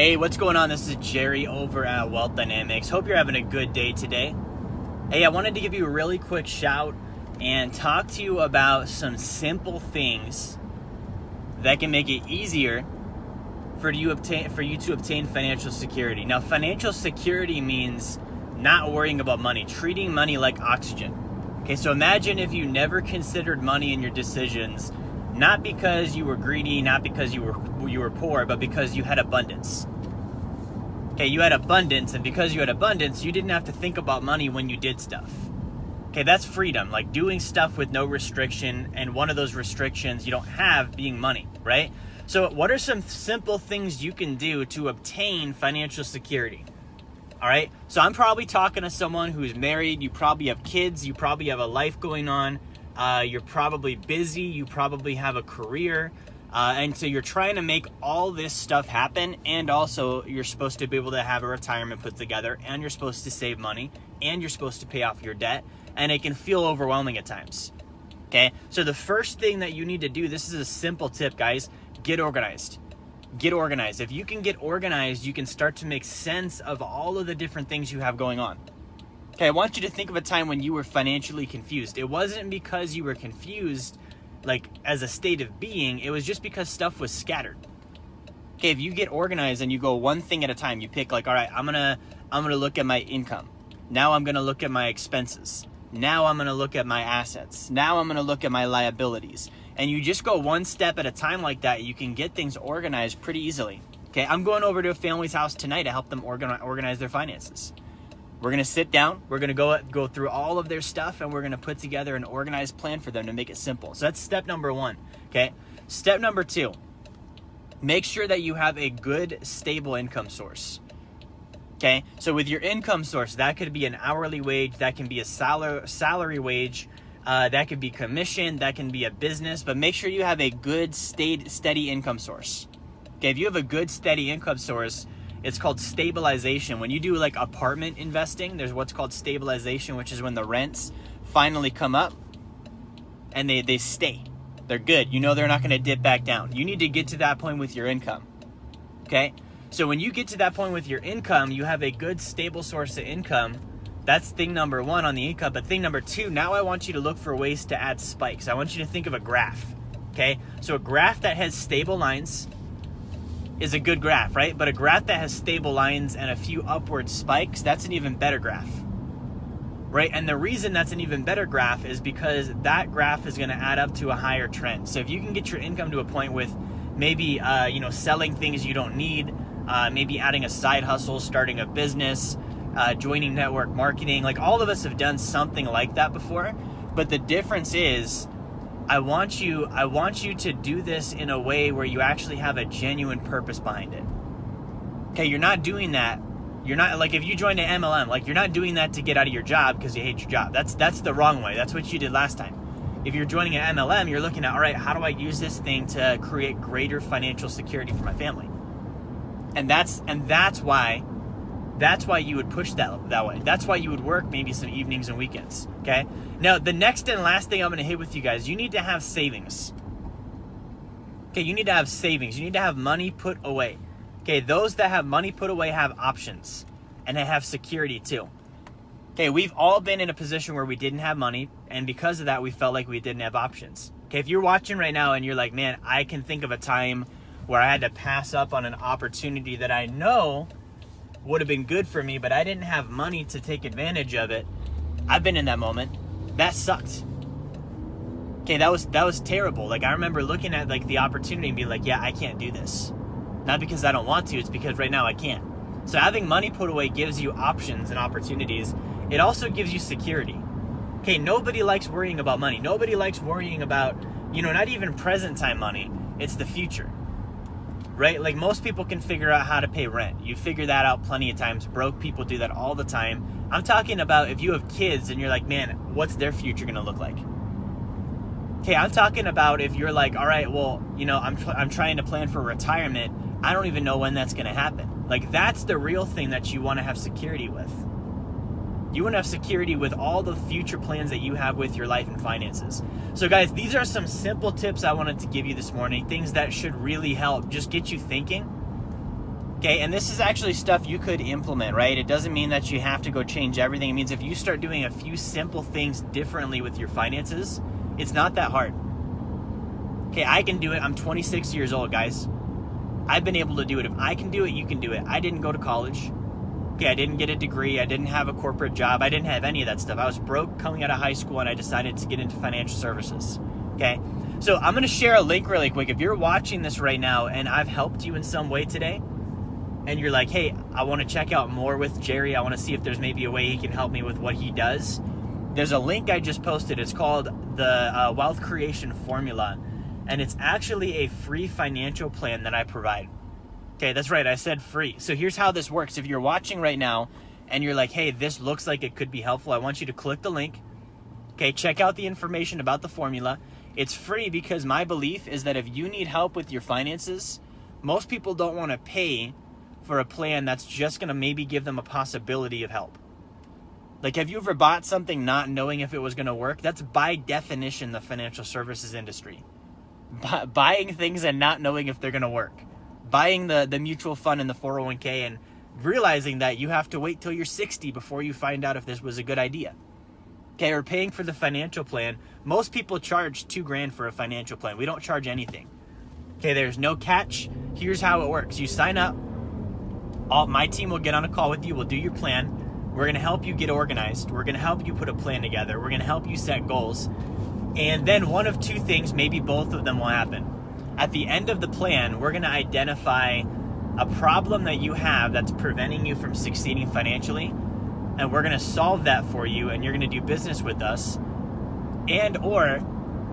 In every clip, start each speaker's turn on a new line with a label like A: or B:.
A: Hey, what's going on? This is Jerry over at Wealth Dynamics. Hope you're having a good day today. Hey, I wanted to give you a really quick shout and talk to you about some simple things that can make it easier for you to obtain financial security. Now, financial security means not worrying about money, treating money like oxygen. Okay, so imagine if you never considered money in your decisions, not because you were greedy, not because you were poor, but because you had abundance. Okay, you had abundance, and because you had abundance, you didn't have to think about money when you did stuff. Okay, that's freedom, like doing stuff with no restriction, and one of those restrictions you don't have being money, right? So what are some simple things you can do to obtain financial security? All right, so I'm probably talking to someone who's married, you probably have kids, you probably have a life going on, you're probably busy, you probably have a career, and so you're trying to make all this stuff happen, and also you're supposed to be able to have a retirement put together, and you're supposed to save money, and you're supposed to pay off your debt, and it can feel overwhelming at times. Okay, so the first thing that you need to do, this is a simple tip, guys, get organized. Get organized. If you can get organized, you can start to make sense of all of the different things you have going on. Okay, I want you to think of a time when you were financially confused. It wasn't because you were confused like as a state of being, it was just because stuff was scattered. Okay, if you get organized and you go one thing at a time, you pick like, all right, I'm gonna look at my income. Now I'm gonna look at my expenses. Now I'm gonna look at my assets. Now I'm gonna look at my liabilities. And you just go one step at a time like that, you can get things organized pretty easily. Okay, I'm going over to a family's house tonight to help them organize their finances. We're gonna sit down, we're gonna go through all of their stuff, and we're gonna put together an organized plan for them to make it simple. So that's step number one, okay? Step number two, make sure that you have a good, stable income source, okay? So with your income source, that could be an hourly wage, that can be a salary wage, that could be commission, that can be a business, but make sure you have a good, steady income source. Okay, if you have a good, steady income source, it's called stabilization. When you do like apartment investing, there's what's called stabilization, which is when the rents finally come up and they stay. They're good. You know they're not going to dip back down. You need to get to that point with your income. Okay? So when you get to that point with your income, you have a good, stable source of income. That's thing number one on the income. But thing number two, now I want you to look for ways to add spikes. I want you to think of a graph. Okay? So a graph that has stable lines is a good graph, right? But a graph that has stable lines and a few upward spikes, that's an even better graph, right? And the reason that's an even better graph is because that graph is gonna add up to a higher trend. So if you can get your income to a point with maybe, selling things you don't need, maybe adding a side hustle, starting a business, joining network marketing, like all of us have done something like that before. But the difference is, I want you to do this in a way where you actually have a genuine purpose behind it. Okay, you're not doing that. You're not like if you joined an MLM, like you're not doing that to get out of your job because you hate your job. That's the wrong way. That's what you did last time. If you're joining an MLM, you're looking at, all right, how do I use this thing to create greater financial security for my family? And that's why you would push that way. That's why you would work maybe some evenings and weekends, okay? Now, the next and last thing I'm gonna hit with you guys, you need to have savings. Okay, you need to have savings. You need to have money put away. Okay, those that have money put away have options, and they have security too. Okay, we've all been in a position where we didn't have money, and because of that, we felt like we didn't have options. Okay, if you're watching right now and you're like, man, I can think of a time where I had to pass up on an opportunity that I know would have been good for me, but I didn't have money to take advantage of it. I've been in that moment. That sucked. Okay, that was terrible. Like I remember looking at like the opportunity and being like, yeah, I can't do this. Not because I don't want to, it's because right now I can't. So having money put away gives you options and opportunities. It also gives you security. Okay, nobody likes worrying about money. Nobody likes worrying about, not even present time money. It's the future. Right? Like most people can figure out how to pay rent. You figure that out plenty of times. Broke people do that all the time. I'm talking about if you have kids and you're like, man, what's their future gonna look like? Okay, I'm talking about if you're like, all right, well, I'm trying to plan for retirement. I don't even know when that's gonna happen. Like that's the real thing that you want to have security with. You want to have security with all the future plans that you have with your life and finances. So guys, these are some simple tips I wanted to give you this morning, things that should really help just get you thinking Okay, and this is actually stuff you could implement, right? It doesn't mean that you have to go change everything. It means if you start doing a few simple things differently with your finances, it's not that hard. Okay, I can do it. I'm 26 years old, guys. I've been able to do it. If I can do it, you can do it. I didn't go to college. Okay, I didn't get a degree. I didn't have a corporate job. I didn't have any of that stuff. I was broke coming out of high school, and I decided to get into financial services. Okay, so I'm going to share a link really quick. If you're watching this right now and I've helped you in some way today, and you're like, hey, I want to check out more with Jerry. I want to see if there's maybe a way he can help me with what he does. There's a link I just posted. It's called the Wealth Creation Formula, and it's actually a free financial plan that I provide. Okay, that's right. I said free. So here's how this works. If you're watching right now and you're like, hey, this looks like it could be helpful, I want you to click the link. Okay, check out the information about the formula. It's free because my belief is that if you need help with your finances, most people don't want to pay for a plan that's just going to maybe give them a possibility of help. Like, have you ever bought something not knowing if it was going to work? That's by definition the financial services industry. Buying things and not knowing if they're going to work. Buying the mutual fund and the 401k and realizing that you have to wait till you're 60 before you find out if this was a good idea. Okay, or paying for the financial plan. Most people charge $2,000 for a financial plan. We don't charge anything. Okay, there's no catch. Here's how it works. You sign up. My team will get on a call with you. We'll do your plan. We're going to help you get organized. We're going to help you put a plan together. We're going to help you set goals. And then one of two things, maybe both of them will happen. At the end of the plan, we're going to identify a problem that you have that's preventing you from succeeding financially. And we're going to solve that for you. And you're going to do business with us. And or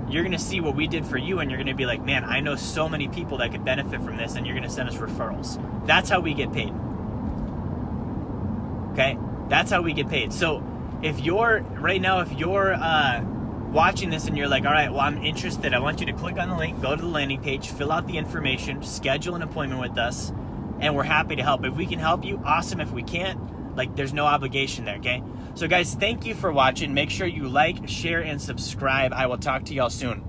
A: you're going to see what we did for you. And you're going to be like, man, I know so many people that could benefit from this. And you're going to send us referrals. That's how we get paid. Okay, that's how we get paid. So if you're watching this and you're like, all right, well, I'm interested. I want you to click on the link, go to the landing page, fill out the information, schedule an appointment with us, and we're happy to help. If we can help you, awesome. If we can't, there's no obligation there, okay? So guys, thank you for watching. Make sure you like, share, and subscribe. I will talk to y'all soon.